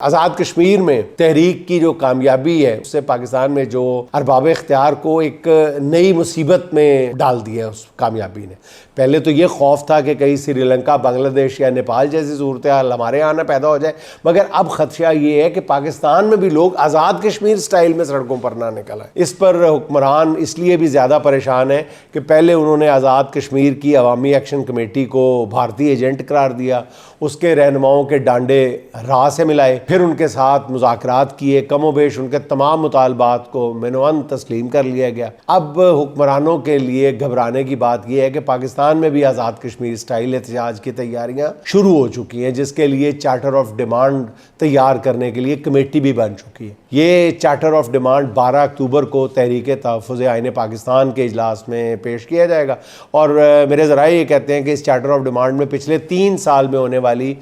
आज़ाद कश्मीर में तहरीक की जो कामयाबी है उससे पाकिस्तान में जो अरबाब इख्तियार को एक नई मुसीबत में डाल दिया है उस कामयाबी ने। पहले तो ये खौफ था कि कहीं श्रीलंका, बांग्लादेश या नेपाल जैसी सूरत हाल हमारे यहाँ ना पैदा हो जाए, मगर अब खदशा ये है कि पाकिस्तान में भी लोग आज़ाद कश्मीर स्टाइल में सड़कों पर ना निकल आए। इस पर हुक्मरान इसलिए भी ज़्यादा परेशान है कि पहले उन्होंने आज़ाद कश्मीर की अवामी एक्शन कमेटी को भारतीय एजेंट करार दिया, उसके रहनुमाओं के डांडे राह से मिलाए, फिर उनके साथ मुज़ाकरात किए, कमोबेश उनके तमाम मुतालबात को मिनवन तस्लीम कर लिया गया। अब हुक्मरानों के लिए घबराने की बात यह है कि पाकिस्तान में भी आज़ाद कश्मीर स्टाइल एहतजाज की तैयारियां शुरू हो चुकी हैं, जिसके लिए चार्टर ऑफ डिमांड तैयार करने के लिए कमेटी भी बन चुकी है। ये चार्टर ऑफ डिमांड 12 अक्टूबर को तहरीक तहफ़्फ़ुज़ आईन पाकिस्तान के इजलास में पेश किया जाएगा और मेरे ज़राए ये कहते हैं कि इस चार्टर ऑफ डिमांड में पिछले 3 साल में होने वाली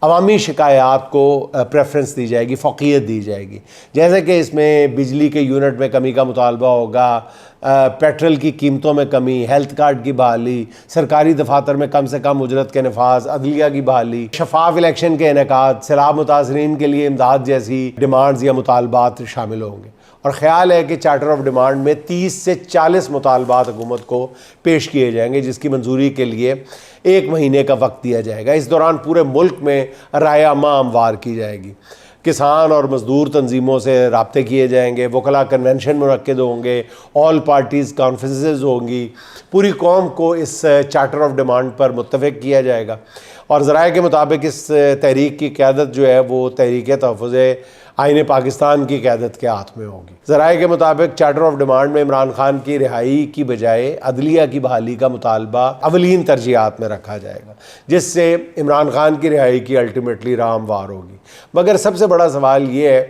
अवामी शिकायत को प्रेफरेंस दी जाएगी, फ़ौक़ियत दी जाएगी। जैसे कि इसमें बिजली के यूनिट में कमी का मुतालबा होगा, पेट्रोल की कीमतों में कमी, हेल्थ कार्ड की बहाली, सरकारी दफातर में कम से कम उजरत के नफाज, अदलिया की बहाली, शफाफ इलेक्शन के इनेकाद, सैलाब मुतासरीन के लिए इमदाद जैसी डिमांड्स या मुतालबात शामिल होंगे। और ख्याल है कि चार्टर ऑफ डिमांड में 30 से 40 मुतालबात हुकूमत को पेश किए जाएंगे, जिसकी मंजूरी के लिए 1 महीने का वक्त दिया जाएगा। इस दौरान पूरे मुल्क में राय आमा हमवार की जाएगी, किसान और मजदूर तंजीमों से रब्ते किए जाएंगे, वकला कन्वेंशन मुनक्किद होंगे, ऑल पार्टीज़ कॉन्फ्रेंसेस होंगी, पूरी कौम को इस चार्टर ऑफ डिमांड पर मुत्तफ़िक किया जाएगा। और ज़राए के मुताबिक इस तहरीक की क़यादत जो है वो तहरीक तहफ़्फ़ुज़ आईन पाकिस्तान की क़यादत के हाथ में होगी। ज़राए के मुताबिक चार्टर ऑफ डिमांड में इमरान खान की रिहाई की बजाय अदलिया की बहाली का मुतालबा अवलीन तरजीहात में रखा जाएगा, जिससे इमरान खान की रिहाई की अल्टीमेटली राह हमवार होगी। मगर सबसे बड़ा सवाल ये है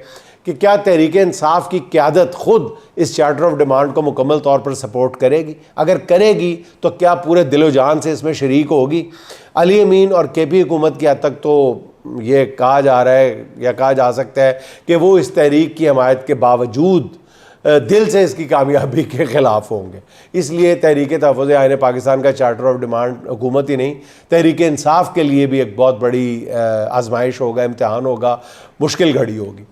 कि क्या तहरीक इंसाफ की क़यादत ख़ुद इस चार्टर ऑफ डिमांड को मुकम्मल तौर पर सपोर्ट करेगी? अगर करेगी तो क्या पूरे दिलो जान से इसमें शरीक होगी? अली अमीन और KP हुकूमत की हद तक तो ये कहा जा रहा है या कहा जा सकता है कि वो इस तहरीक की हमायत के बावजूद दिल से इसकी कामयाबी के ख़िलाफ़ होंगे। इसलिए तहरीक तहफ़्फ़ुज़ आईन पाकिस्तान का चार्टर ऑफ डिमांड हुकूमत ही नहीं, तहरीक इंसाफ के लिए भी एक बहुत बड़ी आजमाइश होगा, इम्तिहान होगा, मुश्किल घड़ी होगी।